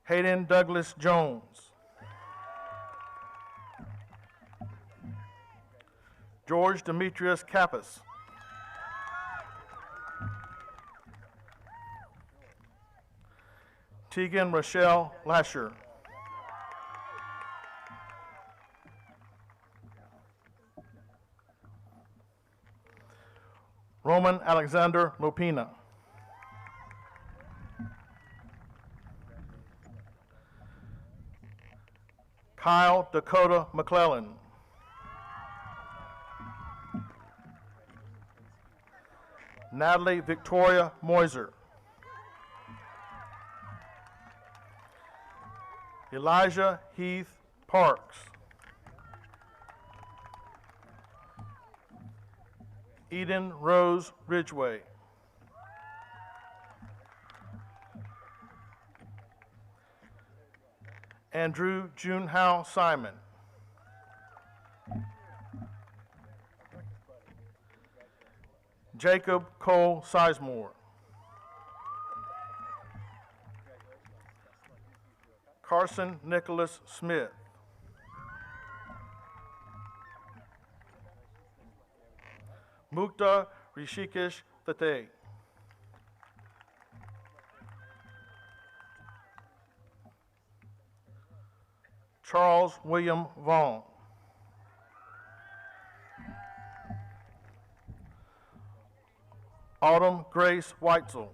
Hayden Douglas Jones. George Demetrius Kappas. Tegan Rochelle Lasher. Roman Alexander Lopina. Kyle Dakota McClellan. Natalie Victoria Moiser. Elijah Heath Parks. Eden Rose Ridgway. Andrew Junhao Simon. Jacob Cole Sizemore. Carson Nicholas Smith. Mukta Rishikesh Thate. Charles William Vaughn. Autumn Grace Weitzel.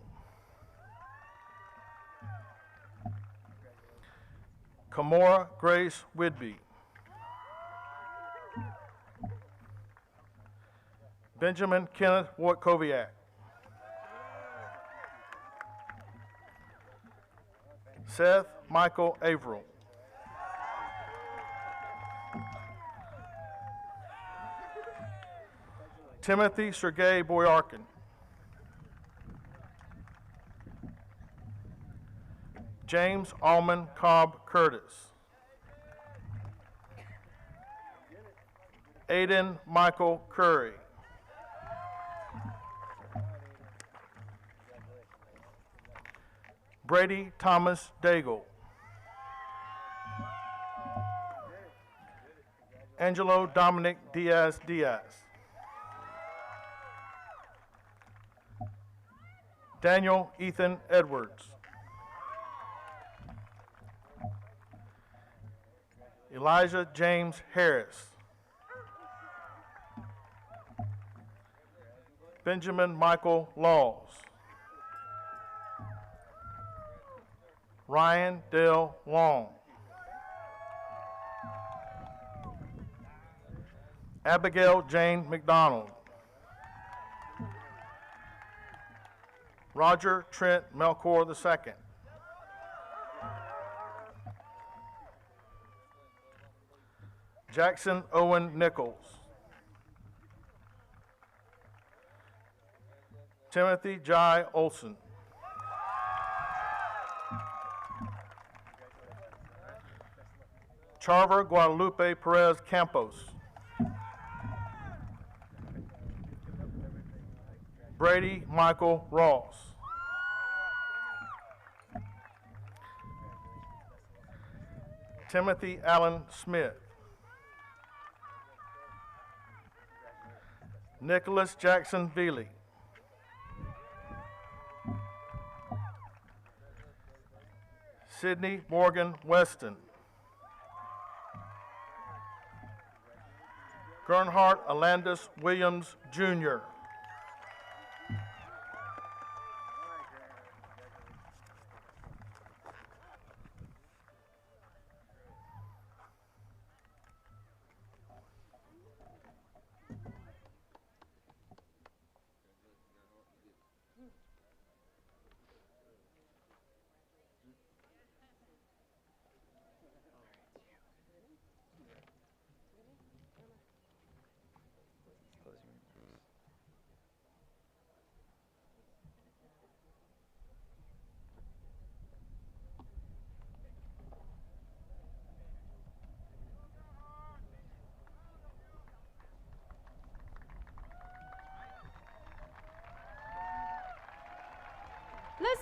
Kamora Grace Whidbey. Benjamin Kenneth Wojtkowiak. Seth Michael Averill. Timothy Sergei Boyarkin. James Allman Cobb Curtis. Aiden Michael Curry. Brady Thomas Daigle. Angelo Dominic Diaz Diaz. Daniel Ethan Edwards. Elijah James Harris. Benjamin Michael Laws. Ryan Dale Long. Abigail Jane McDonald. Roger Trent Melchor II. Jackson Owen Nichols. Timothy Jai Olson. Charver Guadalupe Perez Campos. Brady Michael Ross. Timothy Allen Smith. Nicholas Jackson Veely. Sidney Morgan Weston. Gernhardt Alandis Williams, Jr.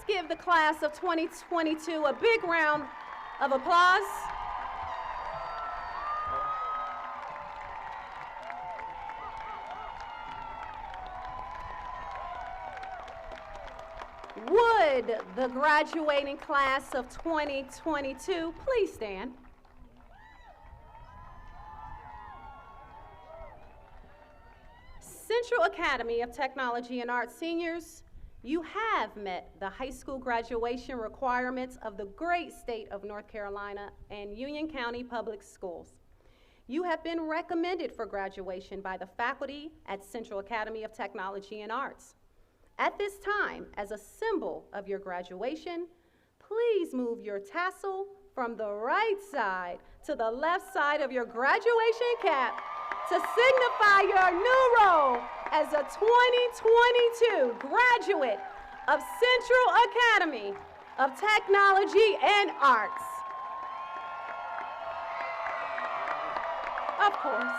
give the class of 2022 a big round of applause. Would the graduating class of 2022 please stand? Central Academy of Technology and Arts seniors, you have met the high school graduation requirements of the great state of North Carolina and Union County Public Schools. You have been recommended for graduation by the faculty at Central Academy of Technology and Arts. At this time, as a symbol of your graduation, please move your tassel from the right side to the left side of your graduation cap to signify your new role as a 2022 graduate of Central Academy of Technology and Arts. Of course.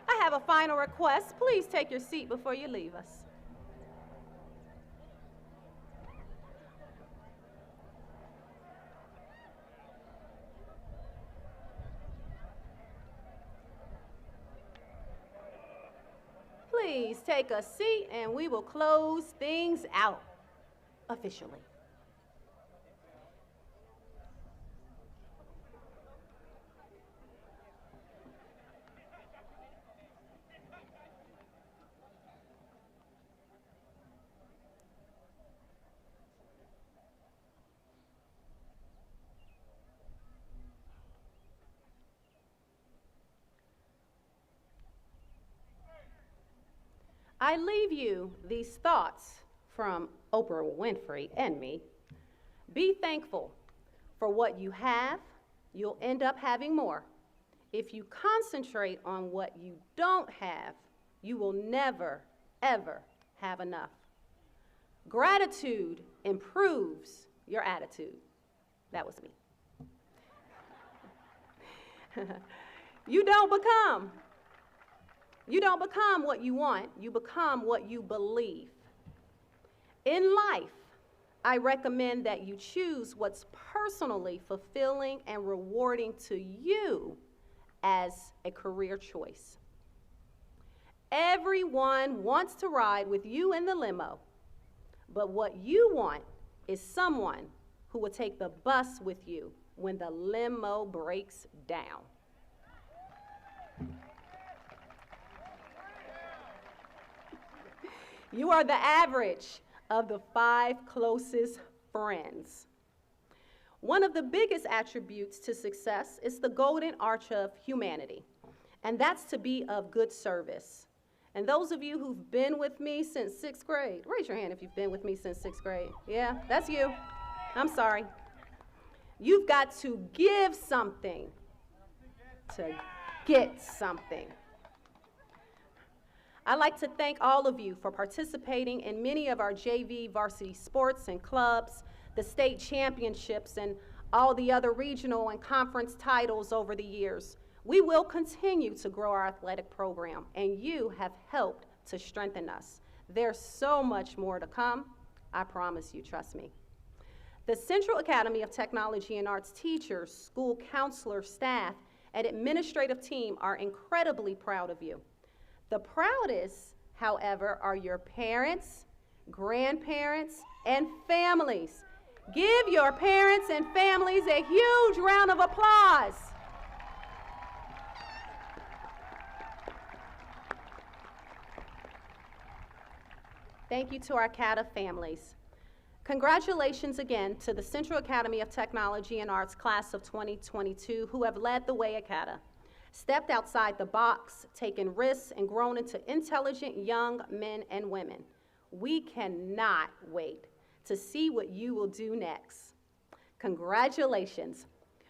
I have a final request. Please take your seat before you leave us. Please take a seat and we will close things out officially. I leave you these thoughts from Oprah Winfrey and me. Be thankful for what you have. You'll end up having more. If you concentrate on what you don't have, you will never, ever have enough. Gratitude improves your attitude. That was me. You don't become what you want, you become what you believe. In life, I recommend that you choose what's personally fulfilling and rewarding to you as a career choice. Everyone wants to ride with you in the limo, but what you want is someone who will take the bus with you when the limo breaks down. You are the average of the 5 closest friends. One of the biggest attributes to success is the golden arch of humanity, and that's to be of good service. And those of you who've been with me since 6th grade, raise your hand if you've been with me since 6th grade. Yeah, that's you. I'm sorry. You've got to give something to get something. I'd like to thank all of you for participating in many of our JV varsity sports and clubs, the state championships, and all the other regional and conference titles over the years. We will continue to grow our athletic program, and you have helped to strengthen us. There's so much more to come. I promise you, trust me. The Central Academy of Technology and Arts teachers, school counselors, staff, and administrative team are incredibly proud of you. The proudest, however, are your parents, grandparents, and families. Give your parents and families a huge round of applause. Thank you to our CATA families. Congratulations again to the Central Academy of Technology and Arts class of 2022 who have led the way at CATA, stepped outside the box, taken risks, and grown into intelligent young men and women. We cannot wait to see what you will do next. Congratulations.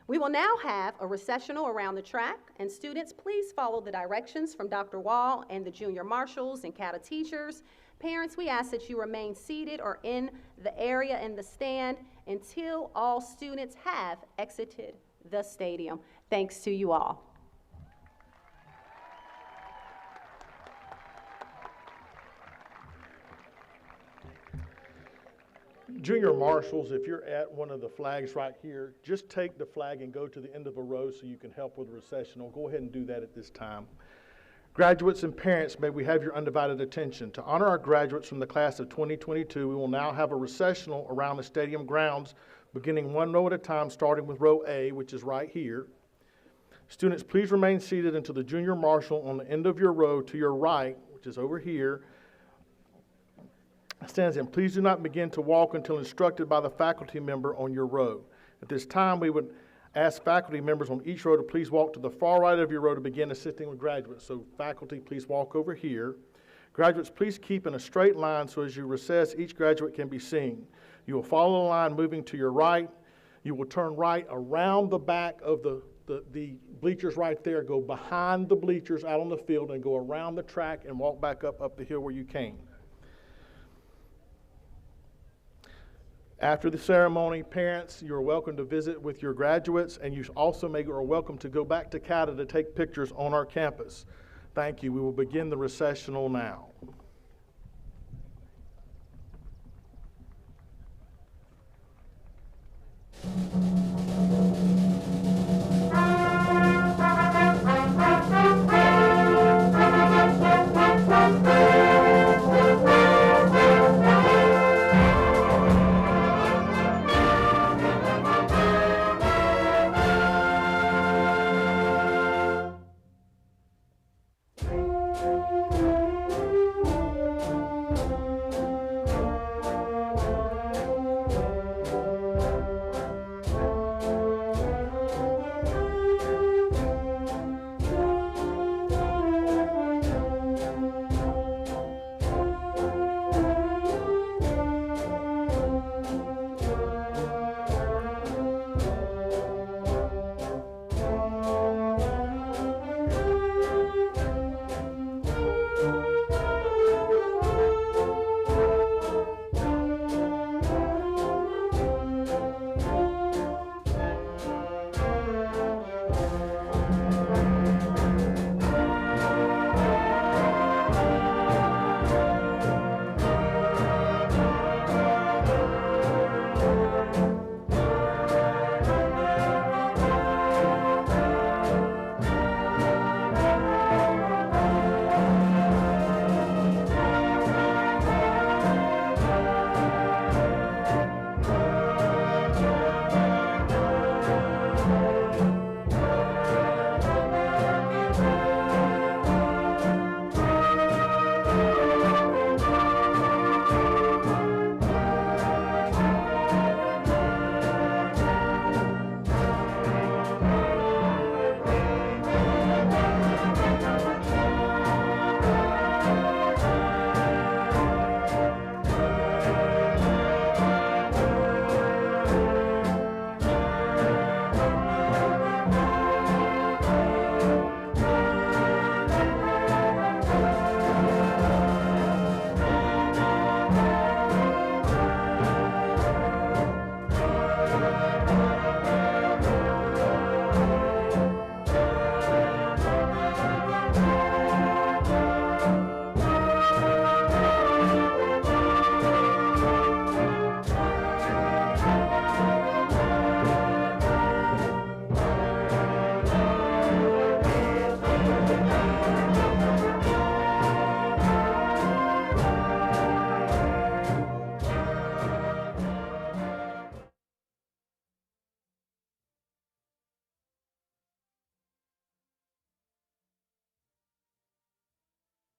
We will now have a recessional around the track, and students, please follow the directions from Dr. Wall and the junior marshals and CATA teachers. Parents, we ask that you remain seated or in the area in the stand until all students have exited the stadium. Thanks to you all. Junior marshals, if you're at one of the flags right here, just take the flag and go to the end of a row so you can help with the recessional. Go ahead and do that at this time. Graduates and parents, may we have your undivided attention. To honor our graduates from the class of 2022, we will now have a recessional around the stadium grounds, beginning one row at a time, starting with row A, which is right here. Students, please remain seated until the junior marshal on the end of your row to your right, which is over here, stands in. Please do not begin to walk until instructed by the faculty member on your row. At this time, we would ask faculty members on each row to please walk to the far right of your row to begin assisting with graduates. So faculty, please walk over here. Graduates, please keep in a straight line so as you recess, each graduate can be seen. You will follow the line moving to your right. You will turn right around the back of the bleachers right there, go behind the bleachers out on the field and go around the track and walk back up the hill where you came. After the ceremony, parents, you are welcome to visit with your graduates, and you also are welcome to go back to CATA to take pictures on our campus. Thank you. We will begin the recessional now.